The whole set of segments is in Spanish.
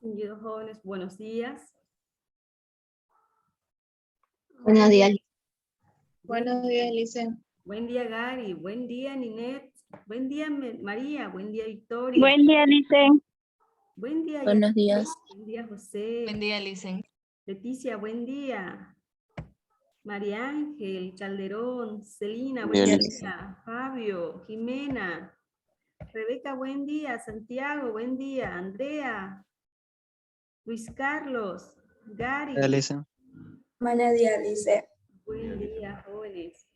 Distinguidos jóvenes, buenos días. Buenos días. Buenos días, Lice. Buen día, Gary. Buen día, Ninette. Buen día, María. Buen día, Victoria. Buen día, Lice. Buen día, Buenos Yasmín. días. Buen día, José. Buen día, Lice. Leticia, buen día. María Ángel, Calderón, Celina, Buen buen día, día. Fabio, Jimena. Rebeca, buen día. Santiago, buen día. Andrea. Luis Carlos. Gary. Buenos días, Lice. Buen día, jóvenes.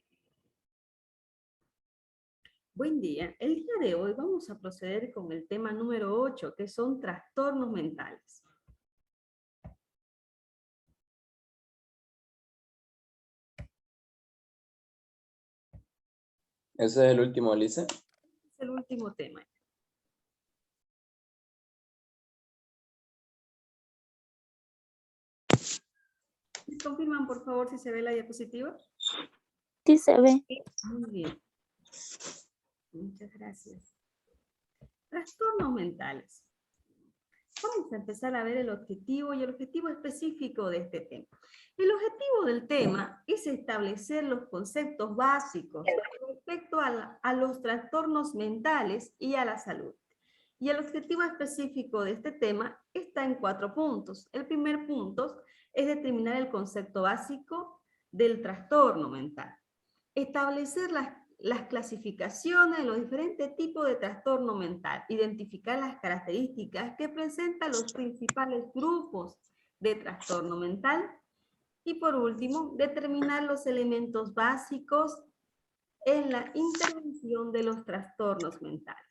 Buen día. El día de hoy vamos a proceder con el tema número 8, que son trastornos mentales. Ese es el último, Lice. Es el último tema. ¿Me confirman, por favor, si se ve la diapositiva? Sí se ve. Muy bien. Muchas gracias. Trastornos mentales. Vamos a empezar a ver el objetivo y el objetivo específico de este tema. El objetivo del tema es establecer los conceptos básicos respecto a los trastornos mentales y a la salud. Y el objetivo específico de este tema está en 4 puntos. El primer punto es determinar el concepto básico del trastorno mental. Establecer las clasificaciones de los diferentes tipos de trastorno mental, identificar las características que presentan los principales grupos de trastorno mental y por último, determinar los elementos básicos en la intervención de los trastornos mentales.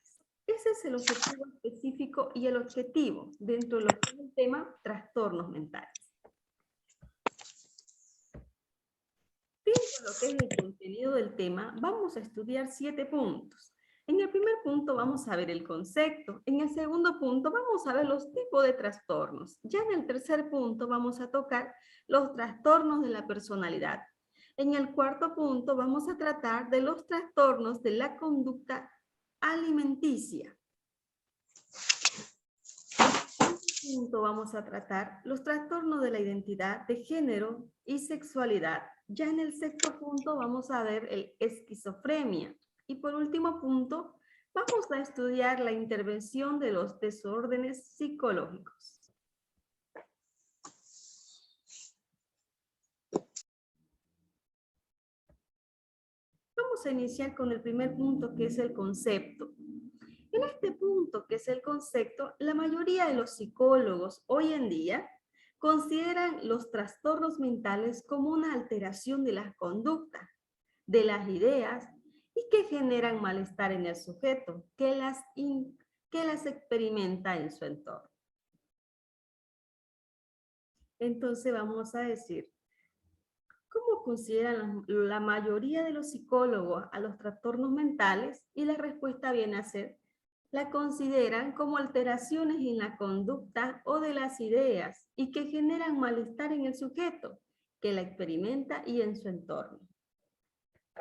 Ese es el objetivo específico y el objetivo dentro de lo que es el tema trastornos mentales. Dentro de lo que es el contenido del tema, vamos a estudiar 7 puntos. En el primer punto vamos a ver el concepto. En el segundo punto vamos a ver los tipos de trastornos. Ya en el tercer punto vamos a tocar los trastornos de la personalidad. En el cuarto punto vamos a tratar de los trastornos de la conducta alimenticia. En este punto vamos a tratar los trastornos de la identidad de género y sexualidad. Ya en el sexto punto vamos a ver el esquizofrenia. Y por último punto, vamos a estudiar la intervención de los desórdenes psicológicos. Vamos a iniciar con el primer punto, que es el concepto. En este punto, que es el concepto, la mayoría de los psicólogos hoy en día consideran los trastornos mentales como una alteración de las conductas, de las ideas y que generan malestar en el sujeto, que las experimenta en su entorno. Entonces vamos a decir, ¿cómo consideran la mayoría de los psicólogos a los trastornos mentales? Y la respuesta viene a ser, la consideran como alteraciones en la conducta o de las ideas y que generan malestar en el sujeto, que la experimenta y en su entorno.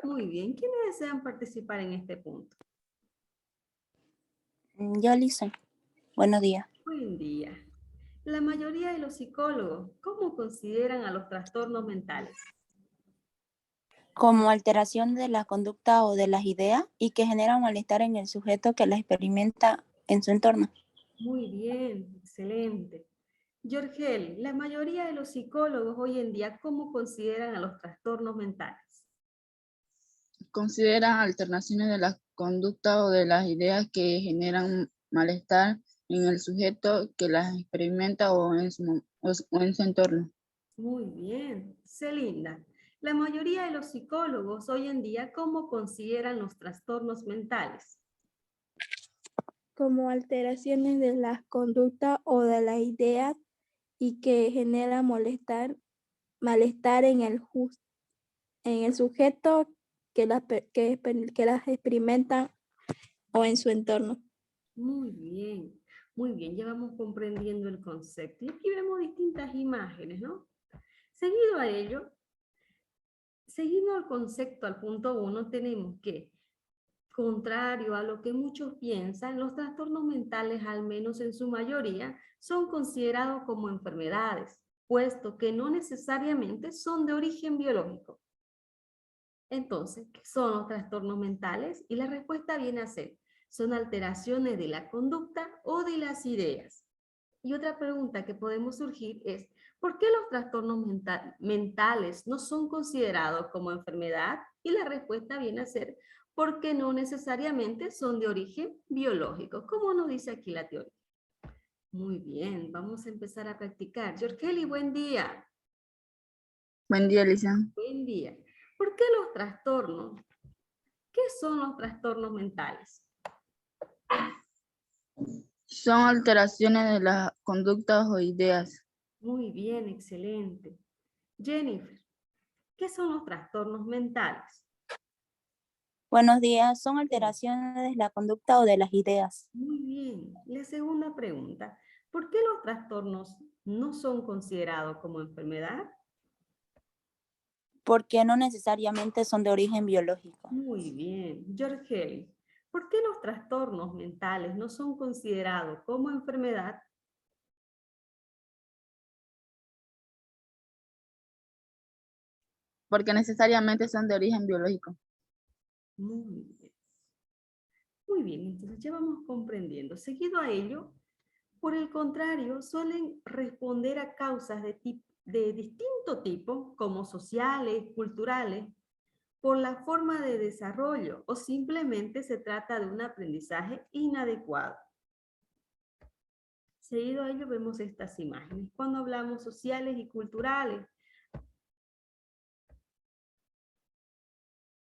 Muy bien, ¿quiénes desean participar en este punto? Yo, Lice. Buenos días. Buen día. La mayoría de los psicólogos, ¿cómo consideran a los trastornos mentales? Como alteración de la conducta o de las ideas y que genera un malestar en el sujeto que la experimenta en su entorno. Muy bien, excelente. Yorgel, la mayoría de los psicólogos hoy en día, ¿cómo consideran a los trastornos mentales? Consideran alternaciones de la conducta o de las ideas que generan malestar en el sujeto que las experimenta o en su entorno. Muy bien. Celinda, la mayoría de los psicólogos hoy en día, ¿cómo consideran los trastornos mentales? Como alteraciones de las conductas o de las ideas y que genera malestar en el sujeto que las experimenta o en su entorno. Muy bien, ya vamos comprendiendo el concepto. Y aquí vemos distintas imágenes, ¿no? Seguido a ello, seguido al concepto, al punto 1, tenemos que Contrario a lo que muchos piensan, los trastornos mentales, al menos en su mayoría, son considerados como enfermedades, puesto que no necesariamente son de origen biológico. Entonces, ¿qué son los trastornos mentales? Y la respuesta viene a ser, son alteraciones de la conducta o de las ideas. Y otra pregunta que podemos surgir es, ¿por qué los trastornos mentales no son considerados como enfermedad? Y la respuesta viene a ser, porque no necesariamente son de origen biológico, como nos dice aquí la teoría. Muy bien, vamos a empezar a practicar. Yorkeli, buen día. Buen día, Alicia. Buen día. ¿Por qué los trastornos? ¿Qué son los trastornos mentales? Son alteraciones de las conductas o ideas. Muy bien, excelente. Jennifer, ¿qué son los trastornos mentales? Buenos días, son alteraciones de la conducta o de las ideas. Muy bien. La segunda pregunta, ¿por qué los trastornos no son considerados como enfermedad? Porque no necesariamente son de origen biológico. Muy bien. Yorgeli, ¿por qué los trastornos mentales no son considerados como enfermedad? Porque necesariamente son de origen biológico. Muy bien. Muy bien, entonces ya vamos comprendiendo. Seguido a ello, por el contrario, suelen responder a causas de distinto tipo, como sociales, culturales, por la forma de desarrollo o simplemente se trata de un aprendizaje inadecuado. Seguido a ello vemos estas imágenes. Cuando hablamos sociales y culturales,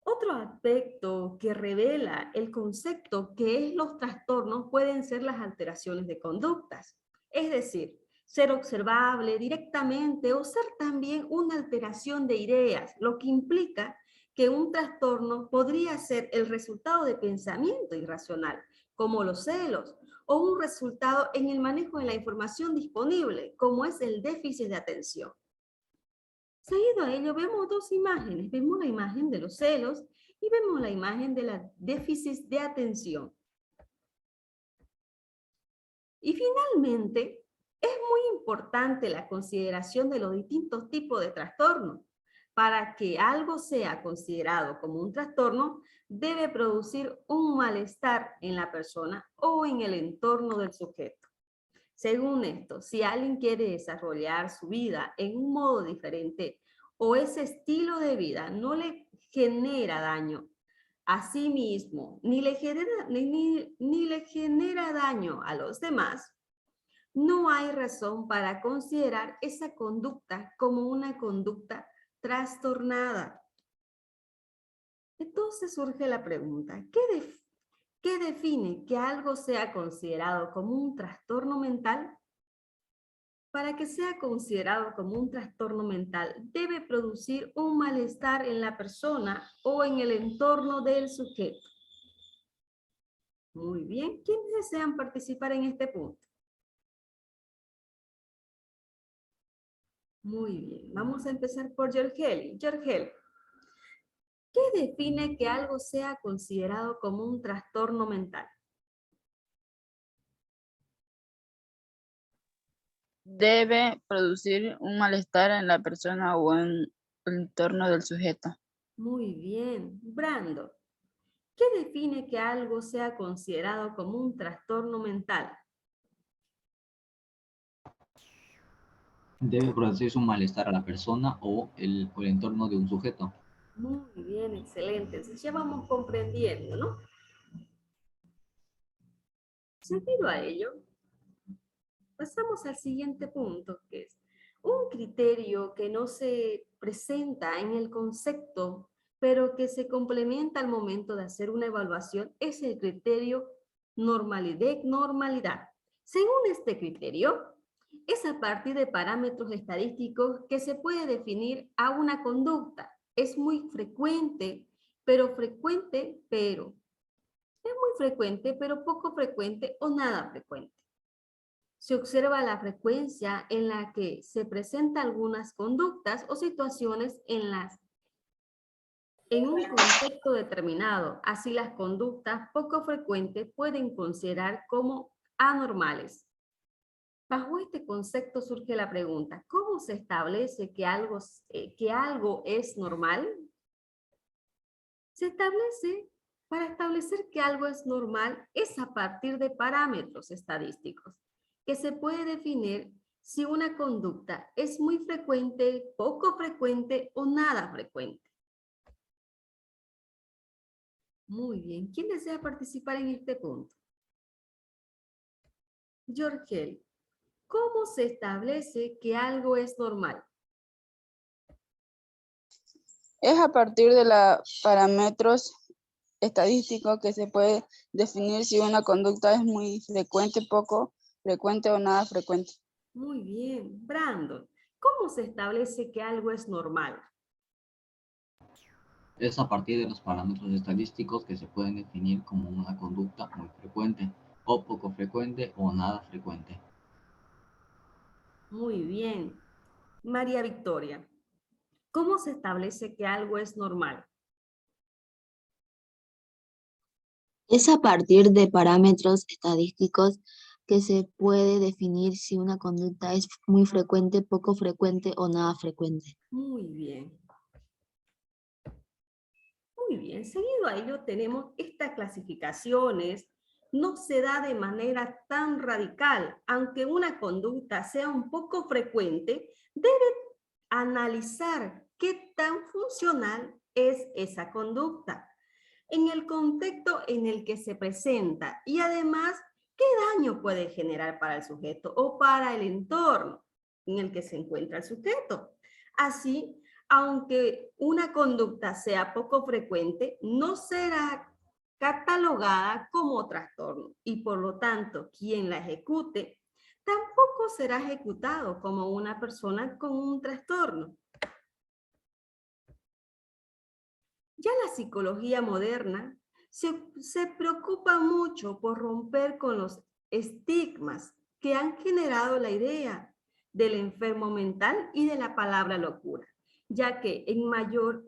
otro aspecto que revela el concepto que es los trastornos pueden ser las alteraciones de conductas. Es decir, ser observable directamente o ser también una alteración de ideas, lo que implica que un trastorno podría ser el resultado de pensamiento irracional, como los celos, o un resultado en el manejo de la información disponible, como es el déficit de atención. Seguido a ello vemos dos imágenes, vemos la imagen de los celos y vemos la imagen de la déficit de atención. Y finalmente, es muy importante la consideración de los distintos tipos de trastornos. Para que algo sea considerado como un trastorno, debe producir un malestar en la persona o en el entorno del sujeto. Según esto, si alguien quiere desarrollar su vida en un modo diferente o ese estilo de vida no le genera daño a sí mismo, ni le genera daño a los demás, no hay razón para considerar esa conducta como una conducta trastornada. Entonces surge la pregunta, ¿qué define que algo sea considerado como un trastorno mental? Para que sea considerado como un trastorno mental, debe producir un malestar en la persona o en el entorno del sujeto. Muy bien, ¿quiénes desean participar en este punto? Muy bien, vamos a empezar por Yorgeli. Yorgeli, ¿qué define que algo sea considerado como un trastorno mental? Debe producir un malestar en la persona o en el entorno del sujeto. Muy bien. Brando, ¿qué define que algo sea considerado como un trastorno mental? Debe producirse un malestar a la persona o el entorno de un sujeto. Muy bien, excelente. Entonces ya vamos comprendiendo, ¿no? Seguido a ello, pasamos al siguiente punto, que es un criterio que no se presenta en el concepto, pero que se complementa al momento de hacer una evaluación, es el criterio normalidad. Según este criterio, es a partir de parámetros estadísticos que se puede definir a una conducta. Es muy frecuente, pero es muy frecuente, pero poco frecuente o nada frecuente. Se observa la frecuencia en la que se presentan algunas conductas o situaciones en las en un contexto determinado. Así las conductas poco frecuentes pueden considerar como anormales. Bajo este concepto surge la pregunta, ¿cómo se establece que algo es normal? Para establecer que algo es normal es a partir de parámetros estadísticos, que se puede definir si una conducta es muy frecuente, poco frecuente o nada frecuente. Muy bien, ¿quién desea participar en este punto? Yorgel, ¿cómo se establece que algo es normal? Es a partir de los parámetros estadísticos que se puede definir si una conducta es muy frecuente, poco frecuente o nada frecuente. Muy bien, Brandon, ¿cómo se establece que algo es normal? Es a partir de los parámetros estadísticos que se pueden definir como una conducta muy frecuente, o poco frecuente, o nada frecuente. Muy bien. María Victoria, ¿cómo se establece que algo es normal? Es a partir de parámetros estadísticos que se puede definir si una conducta es muy frecuente, poco frecuente o nada frecuente. Muy bien. Muy bien. Seguido a ello tenemos estas clasificaciones. No se da de manera tan radical. Aunque una conducta sea un poco frecuente, debe analizar qué tan funcional es esa conducta en el contexto en el que se presenta y además qué daño puede generar para el sujeto o para el entorno en el que se encuentra el sujeto. Así, aunque una conducta sea poco frecuente, no será catalogada como trastorno y por lo tanto quien la ejecute tampoco será ejecutado como una persona con un trastorno. Ya la psicología moderna se preocupa mucho por romper con los estigmas que han generado la idea del enfermo mental y de la palabra locura, ya que el mayor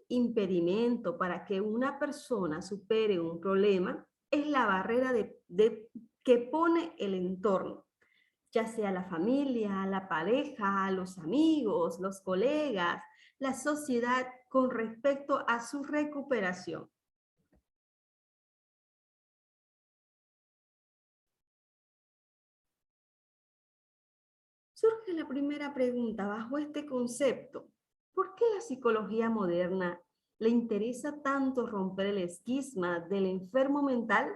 impedimento para que una persona supere un problema es la barrera que pone el entorno, ya sea la familia, la pareja, los amigos, los colegas, la sociedad con respecto a su recuperación. Surge la primera pregunta bajo este concepto. ¿Por qué la psicología moderna le interesa tanto romper el esquisma del enfermo mental?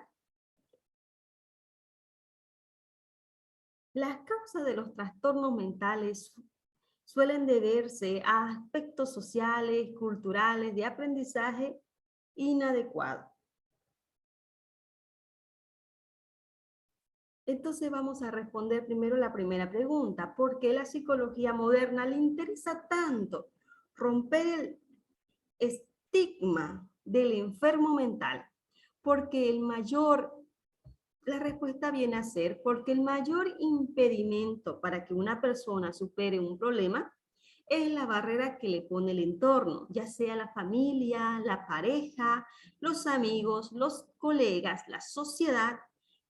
Las causas de los trastornos mentales suelen deberse a aspectos sociales, culturales, de aprendizaje inadecuado. Entonces vamos a responder primero la primera pregunta. ¿Por qué la psicología moderna le interesa tanto romper el estigma del enfermo mental? Porque la respuesta viene a ser porque el mayor impedimento para que una persona supere un problema es la barrera que le pone el entorno, ya sea la familia, la pareja, los amigos, los colegas, la sociedad,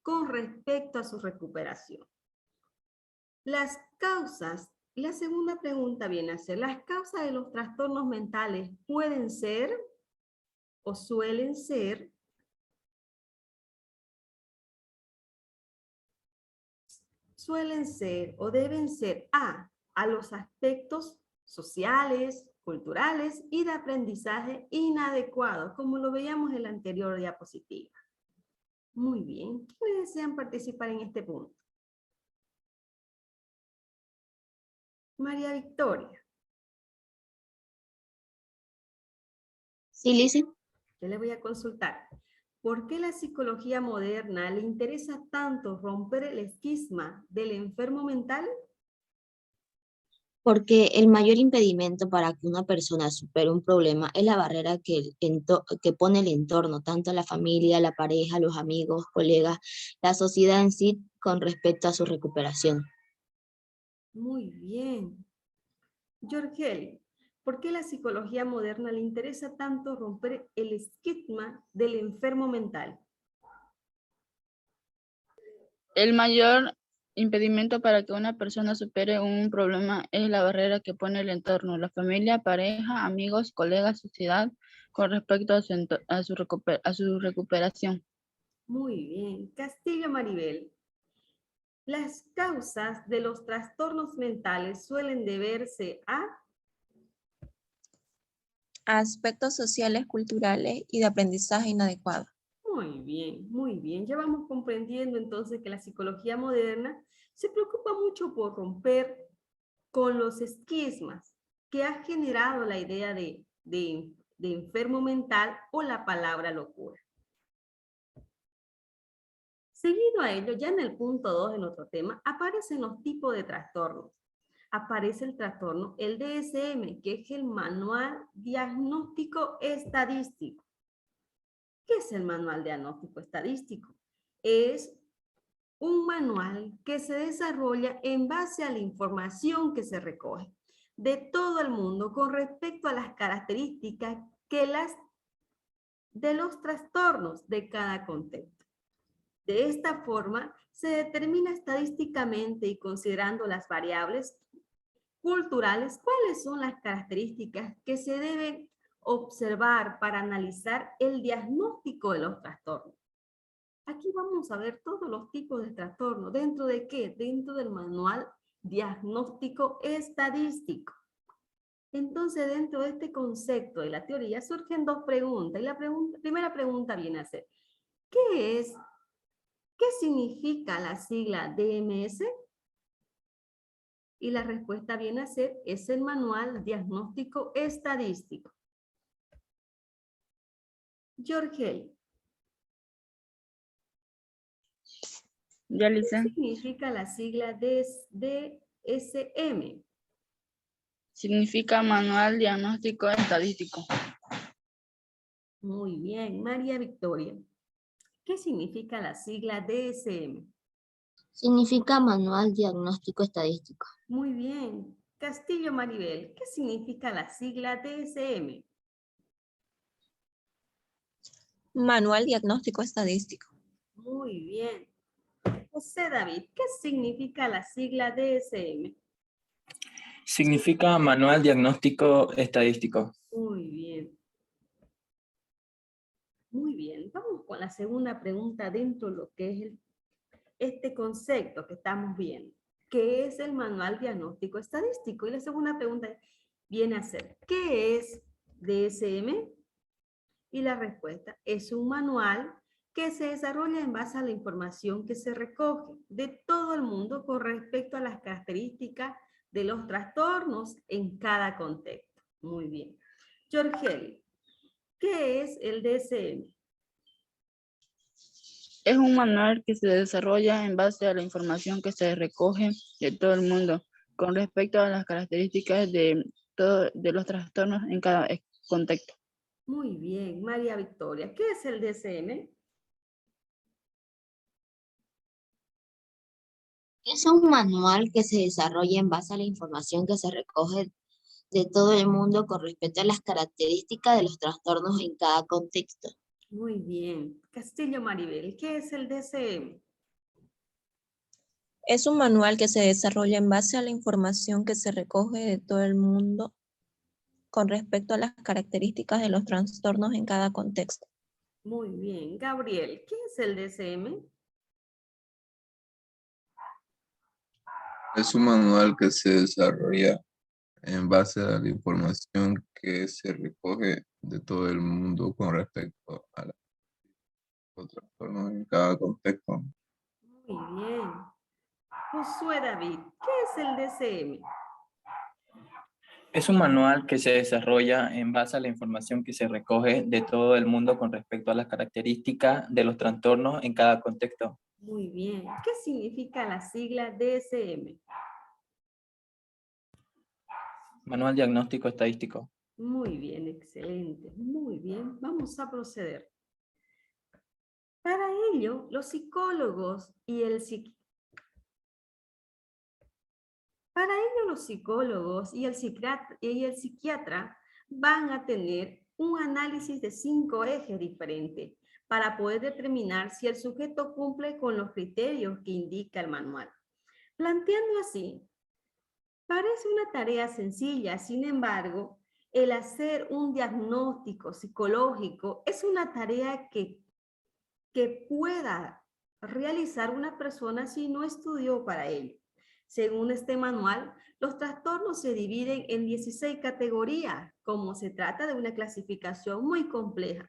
con respecto a su recuperación. Las causas, la segunda pregunta viene a ser, ¿las causas de los trastornos mentales pueden ser o suelen ser o deben ser a los aspectos sociales, culturales y de aprendizaje inadecuados, como lo veíamos en la anterior diapositiva? Muy bien. ¿Quiénes desean participar en este punto? María Victoria. Sí, Lizzy. Yo le voy a consultar. ¿Por qué la psicología moderna le interesa tanto romper el esquisma del enfermo mental? Porque el mayor impedimento para que una persona supere un problema es la barrera que pone el entorno, tanto la familia, la pareja, los amigos, colegas, la sociedad en sí con respecto a su recuperación. Muy bien. Yorgeli, ¿Por qué la psicología moderna le interesa tanto romper el estigma del enfermo mental? El mayor impedimento para que una persona supere un problema es la barrera que pone el entorno, la familia, pareja, amigos, colegas, sociedad, con respecto a a su recuperación. Muy bien. Castillo Maribel. Las causas de los trastornos mentales suelen deberse a... Aspectos sociales, culturales y de aprendizaje inadecuado. Muy bien, muy bien. Ya vamos comprendiendo entonces que la psicología moderna se preocupa mucho por romper con los esquismas que ha generado la idea de enfermo mental o la palabra locura. Seguido a ello, ya en el punto 2 de nuestro tema, aparecen los tipos de trastornos. Aparece el trastorno, el DSM, que es el Manual Diagnóstico Estadístico. ¿Qué es el Manual Diagnóstico Estadístico? Es un manual que se desarrolla en base a la información que se recoge de todo el mundo con respecto a las características de los trastornos de cada contexto. De esta forma, se determina estadísticamente y considerando las variables culturales cuáles son las características que se deben observar para analizar el diagnóstico de los trastornos. Aquí vamos a ver todos los tipos de trastornos. ¿Dentro de qué? Dentro del Manual Diagnóstico Estadístico. Entonces, dentro de este concepto de la teoría surgen dos preguntas. Y la primera pregunta viene a ser, ¿qué significa la sigla DMS? Y la respuesta viene a ser, es el Manual Diagnóstico Estadístico. Jorgel, Ya, ¿qué Lisa. significa la sigla DSM? Significa Manual Diagnóstico Estadístico. Muy bien. María Victoria, ¿qué significa la sigla DSM? Significa Manual Diagnóstico Estadístico. Muy bien. Castillo Maribel, ¿qué significa la sigla DSM? Manual Diagnóstico Estadístico. Muy bien. José David, ¿qué significa la sigla DSM? Significa Manual Diagnóstico Estadístico. Muy bien. Muy bien. Vamos con la segunda pregunta dentro de lo que es este concepto que estamos viendo. ¿Qué es el Manual Diagnóstico Estadístico? Y la segunda pregunta viene a ser, ¿qué es DSM? Y la respuesta es un manual que se desarrolla en base a la información que se recoge de todo el mundo con respecto a las características de los trastornos en cada contexto. Muy bien. Jorgeli, ¿qué es el DSM? Es un manual que se desarrolla en base a la información que se recoge de todo el mundo con respecto a las características de los trastornos en cada contexto. Muy bien. María Victoria, ¿qué es el DSM? Es un manual que se desarrolla en base a la información que se recoge de todo el mundo con respecto a las características de los trastornos en cada contexto. Muy bien. Castillo Maribel, ¿qué es el DSM? Es un manual que se desarrolla en base a la información que se recoge de todo el mundo con respecto a las características de los trastornos en cada contexto. Muy bien. Gabriel, ¿qué es el DSM? Es un manual que se desarrolla en base a la información que se recoge de todo el mundo con respecto a los trastornos en cada contexto. Muy bien. Josué David, ¿qué es el DSM? Es un manual que se desarrolla en base a la información que se recoge de todo el mundo con respecto a las características de los trastornos en cada contexto. Muy bien. ¿Qué significa la sigla DSM? Manual Diagnóstico Estadístico. Muy bien, excelente. Muy bien. Vamos a proceder. Para ello, los psicólogos y Para ello, los psicólogos y el psiquiatra van a tener un análisis de 5 ejes diferentes para poder determinar si el sujeto cumple con los criterios que indica el manual. Planteando así, parece una tarea sencilla, sin embargo, el hacer un diagnóstico psicológico es una tarea que pueda realizar una persona si no estudió para ello. Según este manual, los trastornos se dividen en 16 categorías, como se trata de una clasificación muy compleja.